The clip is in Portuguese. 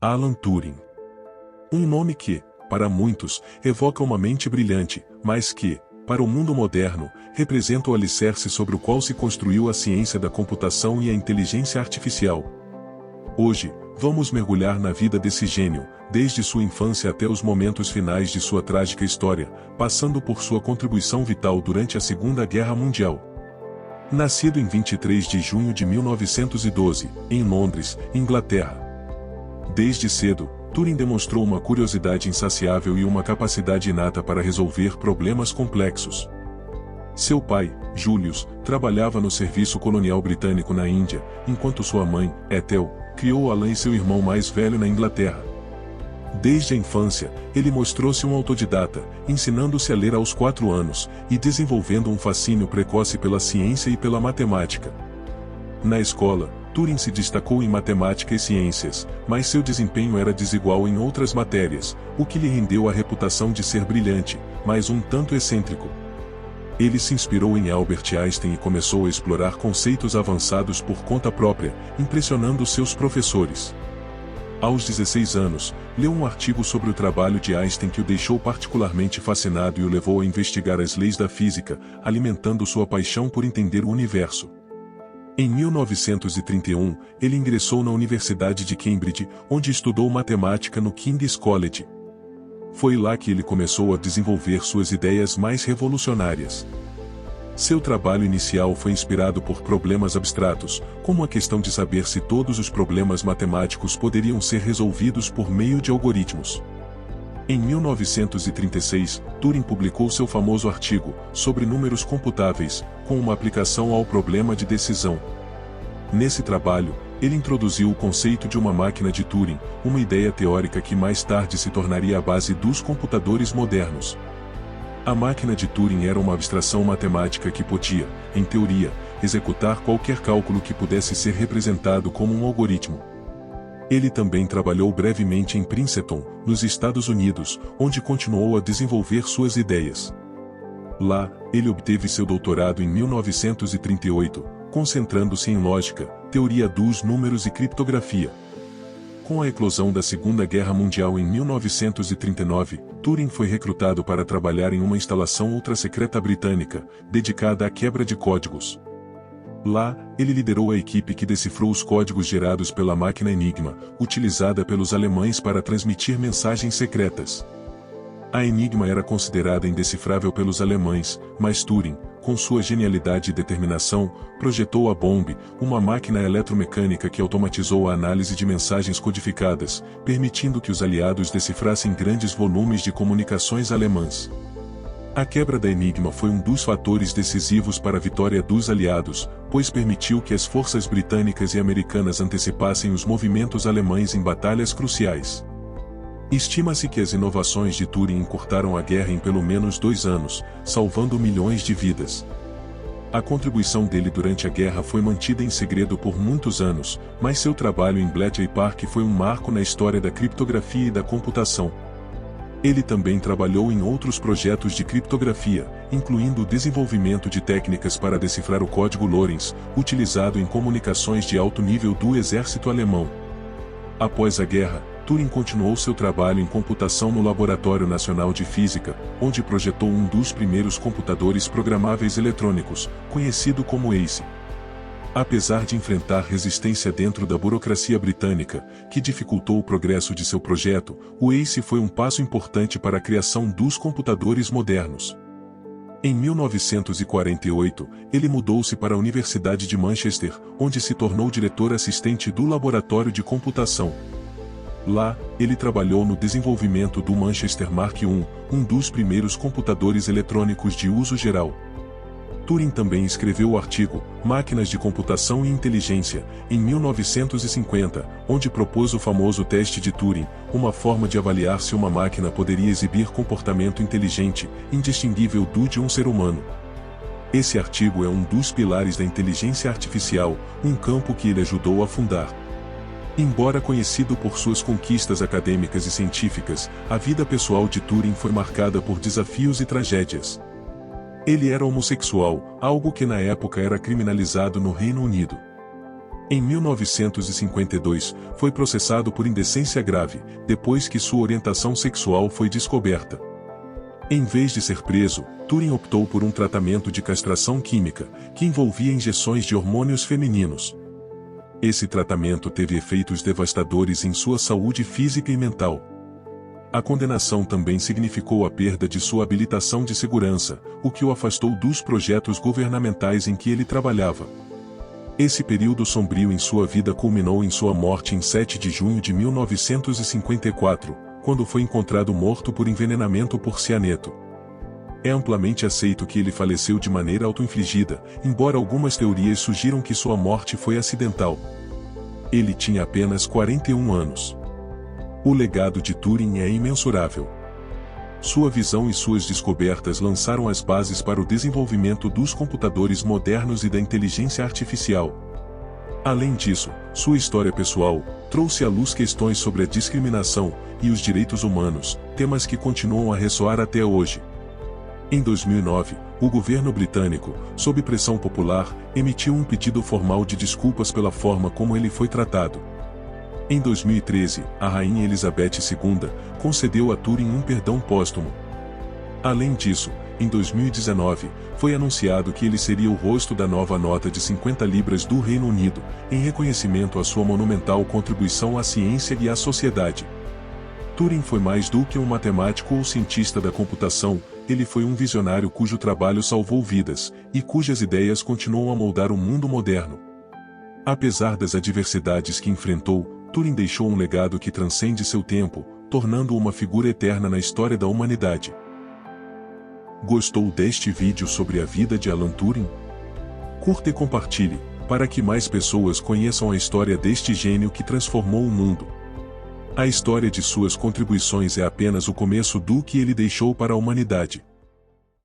Alan Turing. Um nome que, para muitos, evoca uma mente brilhante, mas que, para o mundo moderno, representa o alicerce sobre o qual se construiu a ciência da computação e a inteligência artificial. Hoje, vamos mergulhar na vida desse gênio, desde sua infância até os momentos finais de sua trágica história, passando por sua contribuição vital durante a Segunda Guerra Mundial. Nascido em 23 de junho de 1912, em Londres, Inglaterra. Desde cedo, Turing demonstrou uma curiosidade insaciável e uma capacidade inata para resolver problemas complexos. Seu pai, Julius, trabalhava no serviço colonial britânico na Índia, enquanto sua mãe, Ethel, criou Alan e seu irmão mais velho na Inglaterra. Desde a infância, ele mostrou-se um autodidata, ensinando-se a ler aos 4 anos, e desenvolvendo um fascínio precoce pela ciência e pela matemática. Na escola, Turing se destacou em matemática e ciências, mas seu desempenho era desigual em outras matérias, o que lhe rendeu a reputação de ser brilhante, mas um tanto excêntrico. Ele se inspirou em Albert Einstein e começou a explorar conceitos avançados por conta própria, impressionando seus professores. Aos 16 anos, leu um artigo sobre o trabalho de Einstein que o deixou particularmente fascinado e o levou a investigar as leis da física, alimentando sua paixão por entender o universo. Em 1931, ele ingressou na Universidade de Cambridge, onde estudou matemática no King's College. Foi lá que ele começou a desenvolver suas ideias mais revolucionárias. Seu trabalho inicial foi inspirado por problemas abstratos, como a questão de saber se todos os problemas matemáticos poderiam ser resolvidos por meio de algoritmos. Em 1936, Turing publicou seu famoso artigo sobre números computáveis, com uma aplicação ao problema de decisão. Nesse trabalho, ele introduziu o conceito de uma máquina de Turing, uma ideia teórica que mais tarde se tornaria a base dos computadores modernos. A máquina de Turing era uma abstração matemática que podia, em teoria, executar qualquer cálculo que pudesse ser representado como um algoritmo. Ele também trabalhou brevemente em Princeton, nos Estados Unidos, onde continuou a desenvolver suas ideias. Lá, ele obteve seu doutorado em 1938, concentrando-se em lógica, teoria dos números e criptografia. Com a eclosão da Segunda Guerra Mundial em 1939, Turing foi recrutado para trabalhar em uma instalação ultrasecreta britânica, dedicada à quebra de códigos. Lá, ele liderou a equipe que decifrou os códigos gerados pela máquina Enigma, utilizada pelos alemães para transmitir mensagens secretas. A Enigma era considerada indecifrável pelos alemães, mas Turing, com sua genialidade e determinação, projetou a Bombe, uma máquina eletromecânica que automatizou a análise de mensagens codificadas, permitindo que os aliados decifrassem grandes volumes de comunicações alemãs. A quebra da Enigma foi um dos fatores decisivos para a vitória dos aliados, pois permitiu que as forças britânicas e americanas antecipassem os movimentos alemães em batalhas cruciais. Estima-se que as inovações de Turing encurtaram a guerra em pelo menos 2 anos, salvando milhões de vidas. A contribuição dele durante a guerra foi mantida em segredo por muitos anos, mas seu trabalho em Bletchley Park foi um marco na história da criptografia e da computação. Ele também trabalhou em outros projetos de criptografia, incluindo o desenvolvimento de técnicas para decifrar o código Lorenz, utilizado em comunicações de alto nível do exército alemão. Após a guerra, Turing continuou seu trabalho em computação no Laboratório Nacional de Física, onde projetou um dos primeiros computadores programáveis eletrônicos, conhecido como ACE. Apesar de enfrentar resistência dentro da burocracia britânica, que dificultou o progresso de seu projeto, o ACE foi um passo importante para a criação dos computadores modernos. Em 1948, ele mudou-se para a Universidade de Manchester, onde se tornou diretor assistente do Laboratório de Computação. Lá, ele trabalhou no desenvolvimento do Manchester Mark I, um dos primeiros computadores eletrônicos de uso geral. Turing também escreveu o artigo Máquinas de Computação e Inteligência, em 1950, onde propôs o famoso teste de Turing, uma forma de avaliar se uma máquina poderia exibir comportamento inteligente, indistinguível do de um ser humano. Esse artigo é um dos pilares da inteligência artificial, um campo que ele ajudou a fundar. Embora conhecido por suas conquistas acadêmicas e científicas, a vida pessoal de Turing foi marcada por desafios e tragédias. Ele era homossexual, algo que na época era criminalizado no Reino Unido. Em 1952, foi processado por indecência grave, depois que sua orientação sexual foi descoberta. Em vez de ser preso, Turing optou por um tratamento de castração química, que envolvia injeções de hormônios femininos. Esse tratamento teve efeitos devastadores em sua saúde física e mental. A condenação também significou a perda de sua habilitação de segurança, o que o afastou dos projetos governamentais em que ele trabalhava. Esse período sombrio em sua vida culminou em sua morte em 7 de junho de 1954, quando foi encontrado morto por envenenamento por cianeto. É amplamente aceito que ele faleceu de maneira auto-infligida, embora algumas teorias sugiram que sua morte foi acidental. Ele tinha apenas 41 anos. O legado de Turing é imensurável. Sua visão e suas descobertas lançaram as bases para o desenvolvimento dos computadores modernos e da inteligência artificial. Além disso, sua história pessoal trouxe à luz questões sobre a discriminação e os direitos humanos, temas que continuam a ressoar até hoje. Em 2009, o governo britânico, sob pressão popular, emitiu um pedido formal de desculpas pela forma como ele foi tratado. Em 2013, a Rainha Elizabeth II concedeu a Turing um perdão póstumo. Além disso, em 2019, foi anunciado que ele seria o rosto da nova nota de 50 libras do Reino Unido, em reconhecimento à sua monumental contribuição à ciência e à sociedade. Turing foi mais do que um matemático ou cientista da computação, ele foi um visionário cujo trabalho salvou vidas, e cujas ideias continuam a moldar o mundo moderno. Apesar das adversidades que enfrentou, Turing deixou um legado que transcende seu tempo, tornando-o uma figura eterna na história da humanidade. Gostou deste vídeo sobre a vida de Alan Turing? Curta e compartilhe, para que mais pessoas conheçam a história deste gênio que transformou o mundo. A história de suas contribuições é apenas o começo do que ele deixou para a humanidade.